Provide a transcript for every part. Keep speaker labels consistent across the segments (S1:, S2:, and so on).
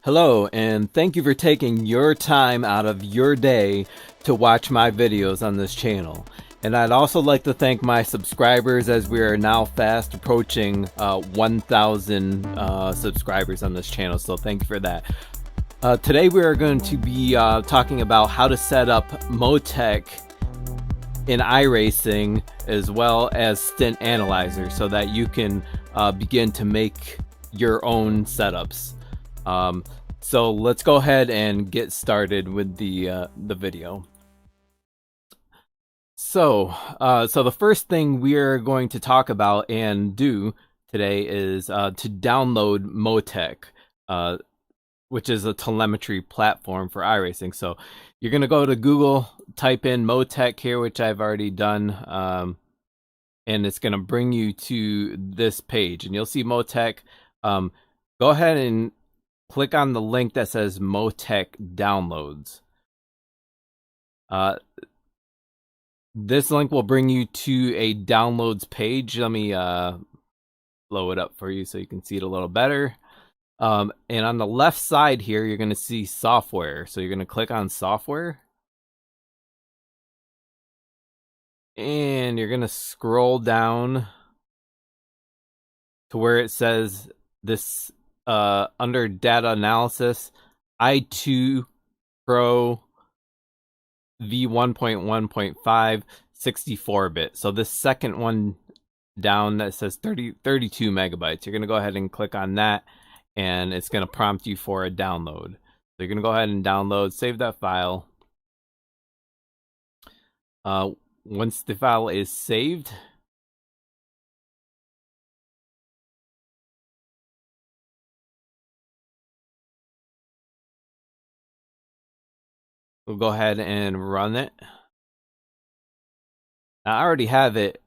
S1: Hello, and thank you for taking your time out of your day to watch my videos on this channel. And I'd also like to thank my subscribers, as we are now fast approaching 1,000 subscribers on this channel, so thank you for that. Today we are going to be talking about how to set up Motec in iRacing as well as Stint Analyzer so that you can begin to make your own setups. So let's go ahead and get started with the video. So the first thing we are going to talk about and do today is to download Motec, which is a telemetry platform for iRacing. So you're going to go to Google, type in Motec here, which I've already done, and it's going to bring you to this page, and you'll see Motec. Go ahead and click on the link that says Motec Downloads. This link will bring you to a downloads page. Let me blow it up for you so you can see it a little better. And on the left side here, you're going to see software. So you're going to click on software. And you're going to scroll down to where it says this under data analysis, i2 Pro v1.1.5 64-bit. So this second one down that says 32 megabytes, you're going to go ahead and click on that, and it's going to prompt you for a download. So you're going to go ahead and download, save that file. Once the file is saved, we'll go ahead and run it. I already have it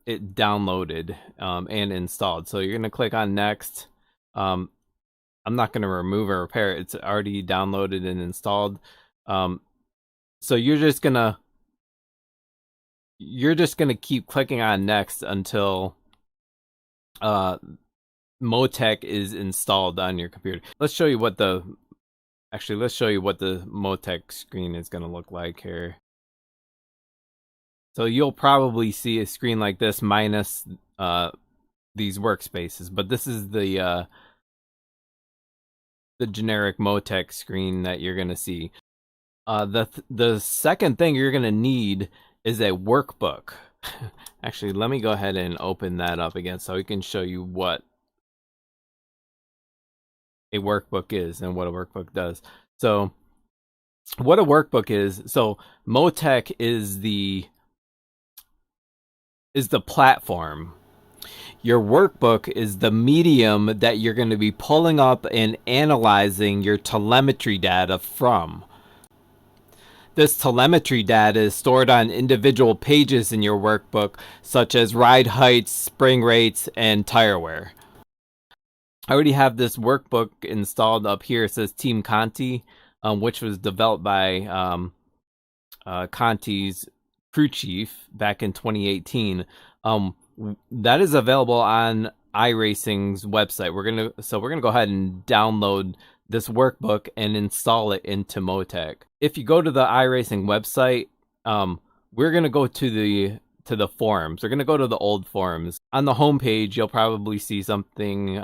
S1: downloaded and installed, so you're going to click on next. I'm not going to remove or repair it. It's already downloaded and installed. So you're just gonna keep clicking on next until Motec is installed on your computer. Let's show you what the Motec screen is going to look like here. So you'll probably see a screen like this minus these workspaces, but this is the generic Motec screen that you're going to see. The second thing you're going to need is a workbook. Actually, let me go ahead and open that up again so we can show you what a workbook is and what a workbook does. So what a workbook is, so Motec is the platform. Your workbook is the medium that you're going to be pulling up and analyzing your telemetry data from. This telemetry data is stored on individual pages in your workbook, such as ride heights, spring rates, and tire wear. I already have this workbook installed up here. It says Team Conti, which was developed by Conti's crew chief back in 2018. That is available on iRacing's website. We're gonna go ahead and download this workbook and install it into Motec. If you go to the iRacing website, we're gonna go to the forums. We're gonna go to the old forums. On the home page, you'll probably see something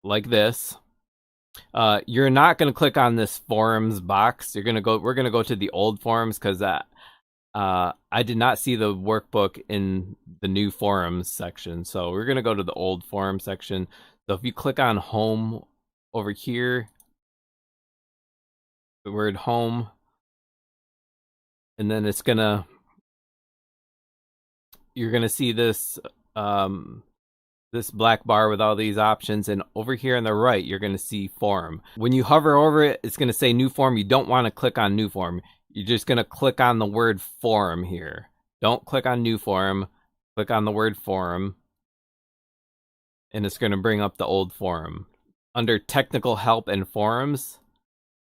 S1: like this. You're not gonna click on this forums box. We're gonna go to the old forums because I did not see the workbook in the new forums section. So we're gonna go to the old forum section. So if you click on home over here, the word home, and then you're gonna see this this black bar with all these options, and over here on the right you're gonna see forum. When you hover over it, it's gonna say new forum. You don't want to click on new forum. You're just gonna click on the word forum here. Don't click on new forum, click on the word forum, and it's gonna bring up the old forum. Under technical help and forums,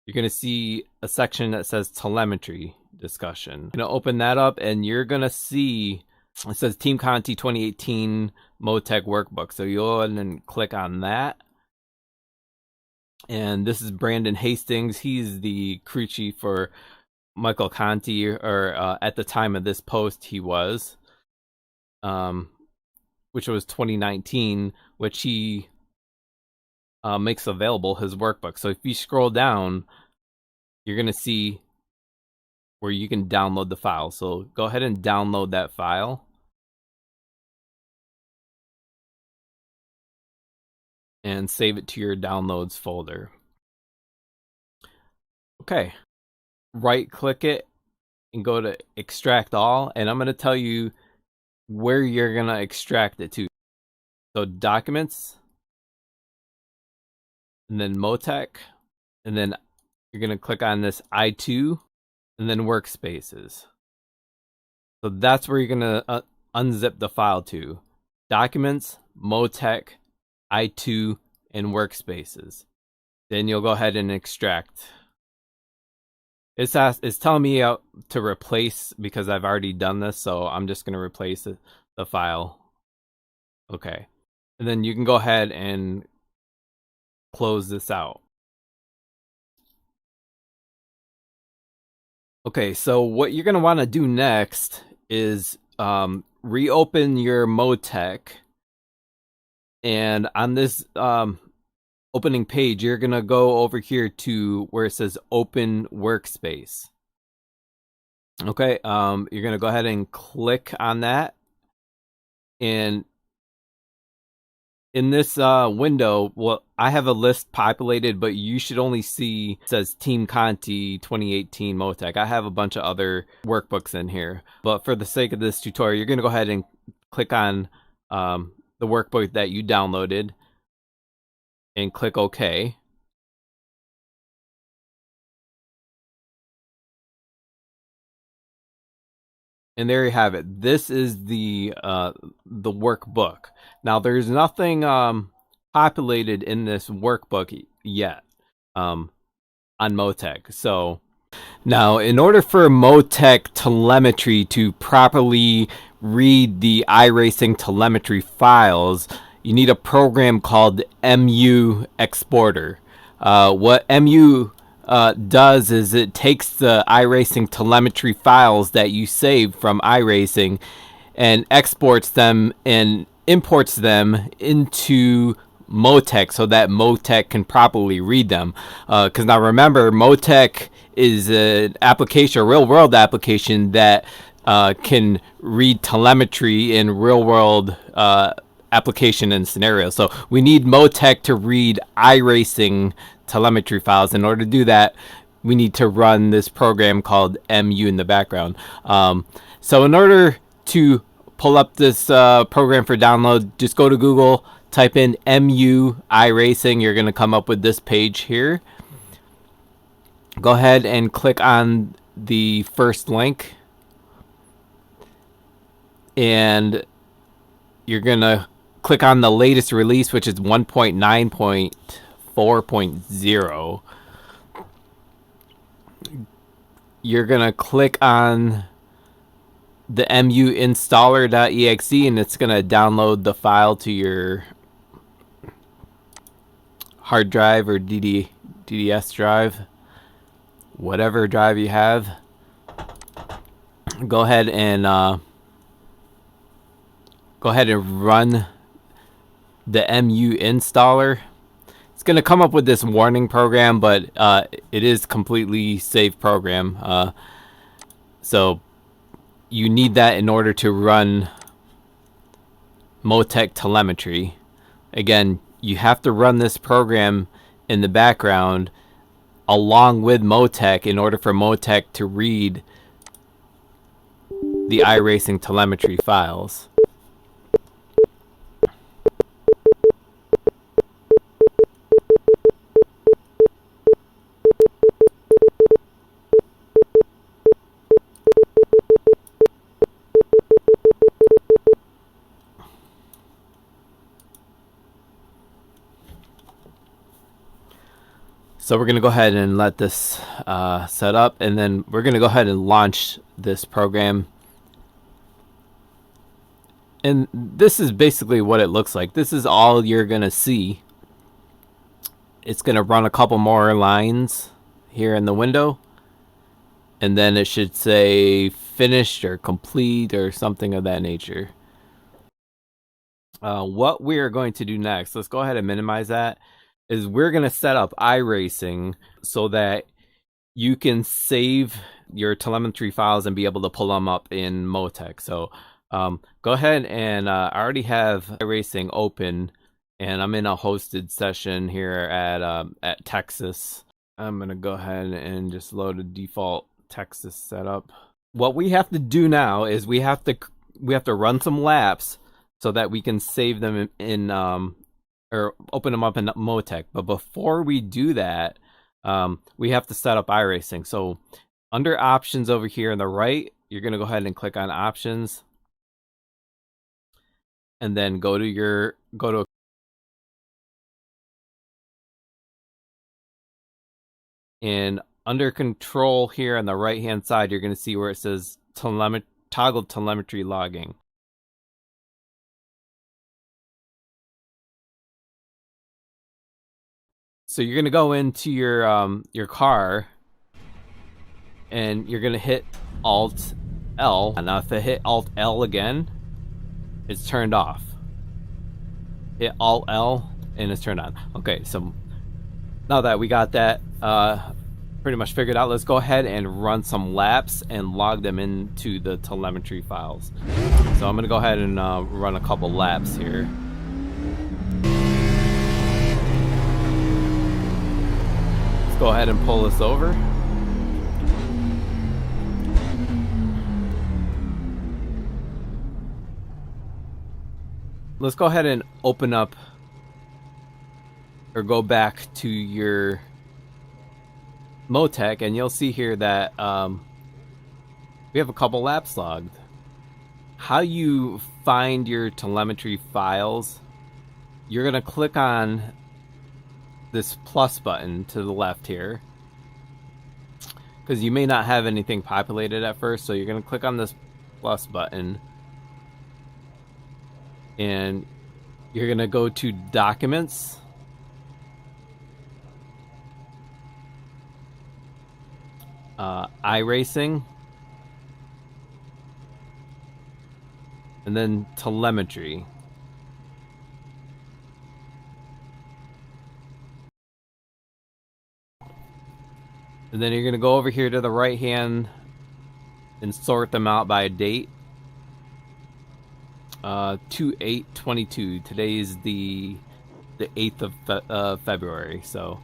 S1: you're going to see a section that says telemetry discussion. You're going to open that up, and you're going to see it says Team Conti 2018 Motec workbook. So you'll go ahead and click on that. And this is Brandon Hastings. He's the crew chief for Michael Conti, or at the time of this post, he was, which was 2019, which he makes available his workbook. So if you scroll down, you're going to see where you can download the file. So go ahead and download that file. And save it to your downloads folder. Okay. Right click it and go to extract all. And I'm going to tell you where you're going to extract it to. So documents, and then Motec, and then you're going to click on this I2, and then workspaces. So that's where you're going to unzip the file to. Documents, Motec, I2, and workspaces. Then you'll go ahead and extract. It's telling me to replace because I've already done this, so I'm just going to replace the file. Okay. And then you can go ahead and close this out. Okay, so what you're going to want to do next is reopen your Motec. And on this opening page, you're going to go over here to where it says Open Workspace. Okay, you're going to go ahead and click on that. And in this window, well, I have a list populated, but you should only see, it says Team Conti 2018 Motec. I have a bunch of other workbooks in here. But for the sake of this tutorial, you're going to go ahead and click on the workbook that you downloaded and click OK. And there you have it. This is the workbook. Now there's nothing populated in this workbook yet on Motec. So now in order for Motec telemetry to properly read the iRacing telemetry files, you need a program called MU Exporter. What MU does is it takes the iRacing telemetry files that you saved from iRacing and exports them and imports them into Motec so that Motec can properly read them. Because now remember, Motec is an application, a real world application that can read telemetry in real world application and scenarios. So we need Motec to read iRacing telemetry files. In order to do that, we need to run this program called MU in the background. So in order to pull up this program for download, just go to Google, type in MU iRacing. You're going to come up with this page here. Go ahead and click on the first link, and you're going to click on the latest release, which is 1.9.4.0. You're going to click on the mu installer.exe, and it's going to download the file to your hard drive or DDS drive, whatever drive you have. Go ahead and run the mu installer. It's going to come up with this warning program, but it is completely safe program. So you need that in order to run Motec telemetry. Again, you have to run this program in the background along with Motec in order for Motec to read the iRacing telemetry files. So we're going to go ahead and let this set up, and then we're going to go ahead and launch this program. And this is basically what it looks like. This is all you're going to see. it's going to run a couple more lines here in the window, and then it should say finished or complete or something of that nature. What we are going to do next, let's go ahead and minimize that, is we're going to set up iRacing so that you can save your telemetry files and be able to pull them up in Motec. So go ahead, and I already have iRacing open, and I'm in a hosted session here at Texas. I'm going to go ahead and just load a default Texas setup. What we have to do now is we have to run some laps so that we can save them in or open them up in Motec. But before we do that, we have to set up iRacing. So under options over here on the right, you're going to go ahead and click on options, and then go to and under control here on the right hand side, you're going to see where it says toggle telemetry logging. So you're going to go into your car, and you're going to hit Alt L. Now if I hit Alt L again, it's turned off. Hit Alt L and it's turned on. Okay, so now that we got that pretty much figured out, let's go ahead and run some laps and log them into the telemetry files. So I'm going to go ahead and run a couple laps here. Let's go ahead and pull this over. Let's go ahead and open up or go back to your Motec, and you'll see here that we have a couple laps logged. How you find your telemetry files, you're going to click on this plus button to the left here, because you may not have anything populated at first. So you're going to click on this plus button, and you're going to go to Documents, iRacing, and then Telemetry. And then you're going to go over here to the right hand and sort them out by a date. 2/8/22. Today is the 8th of February. So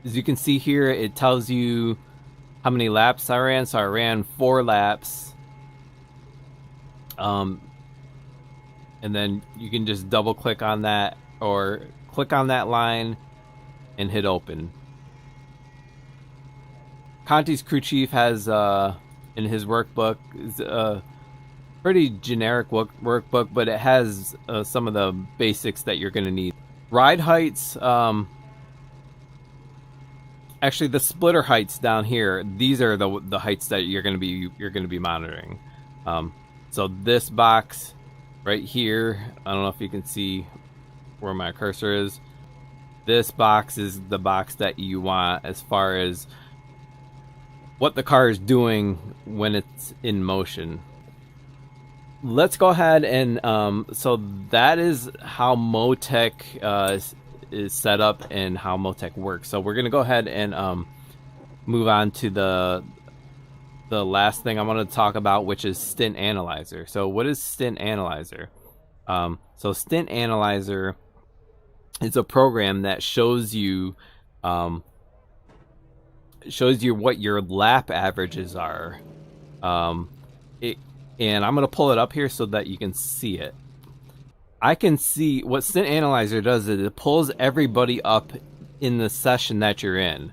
S1: as you can see here, it tells you how many laps I ran. So I ran 4 laps. And then you can just double click on that or click on that line and hit open. Conti's crew chief has in his workbook is a pretty generic workbook, but it has some of the basics that you're going to need. Ride heights, actually the splitter heights down here, these are the heights that you're going to be monitoring. So this box right here, I don't know if you can see where my cursor is. This box is the box that you want as far as what the car is doing when it's in motion. Let's go ahead and so that is how Motec is set up and how Motec works. So we're gonna go ahead and move on to the last thing I want to talk about, which is Stint Analyzer. So what is Stint Analyzer? So Stint Analyzer is a program that shows you what your lap averages are. And I'm going to pull it up here so that you can see it. I can see what Stint Analyzer does is it pulls everybody up in the session that you're in.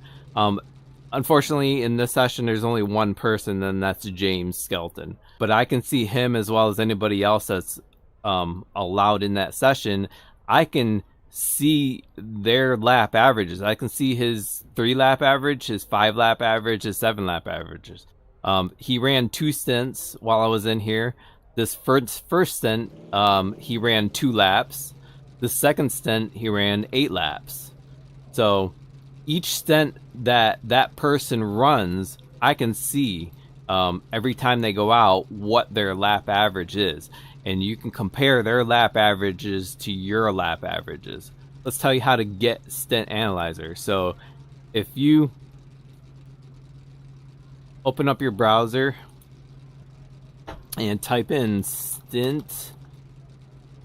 S1: Unfortunately, in this session, there's only one person, and that's James Skelton. But I can see him as well as anybody else that's allowed in that session. I can see their lap averages. I can see his 3-lap average, his 5-lap average, his 7-lap averages. He ran 2 stints while I was in here. This first stint, he ran 2 laps. The second stint, he ran 8 laps. So each stint that that person runs, I can see every time they go out what their lap average is. And you can compare their lap averages to your lap averages. Let's tell you how to get Stint Analyzer. So if you open up your browser and type in Stint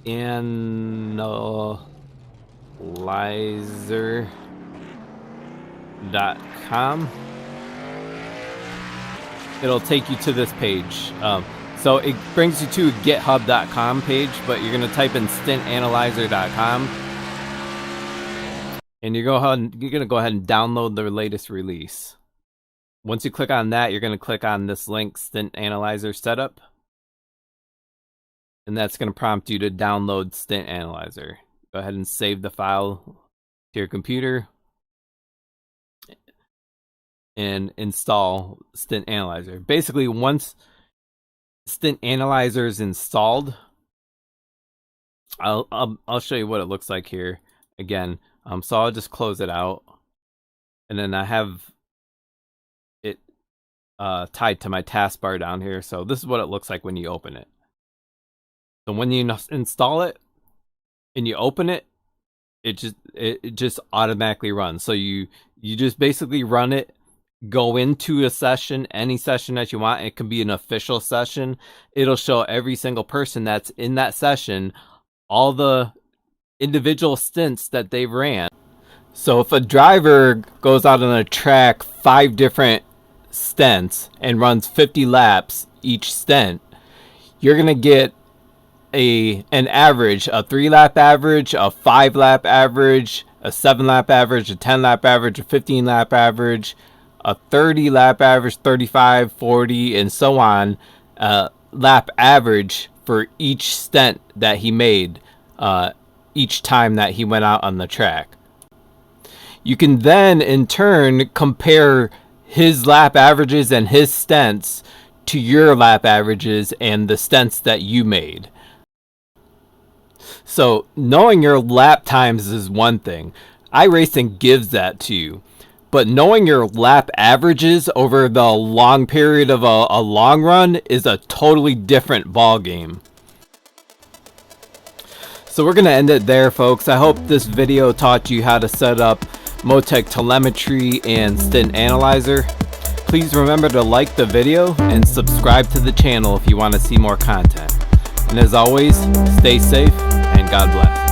S1: Analyzer.com, it'll take you to this page. So it brings you to a github.com page, but you're going to type in stintanalyzer.com, and you're going to go ahead and download the latest release. Once you click on that, you're going to click on this link, Stint Analyzer Setup, and that's going to prompt you to download Stint Analyzer. Go ahead and save the file to your computer and install Stint Analyzer. Basically, once Stint Analyzer is installed, I'll show you what it looks like here again. So I'll just close it out, and then I have it tied to my taskbar down here. So this is what it looks like when you open it. So when you install it and you open it, it just automatically runs. So you just basically run it. Go into a session, any session that you want. It can be an official session. It'll show every single person that's in that session, all the individual stints that they ran. So if a driver goes out on a track 5 different stints and runs 50 laps each stint, you're gonna get an average, a 3-lap average, a 5-lap average, a 7-lap average, a 10-lap average, a 15-lap average, a 30-lap average, 35, 40, and so on, lap average for each stint that he made each time that he went out on the track. You can then, in turn, compare his lap averages and his stints to your lap averages and the stints that you made. So, knowing your lap times is one thing. iRacing gives that to you. But knowing your lap averages over the long period of a long run is a totally different ball game. So we're going to end it there, folks. I hope this video taught you how to set up Motec telemetry and Stint Analyzer. Please remember to like the video and subscribe to the channel if you want to see more content. And as always, stay safe and God bless.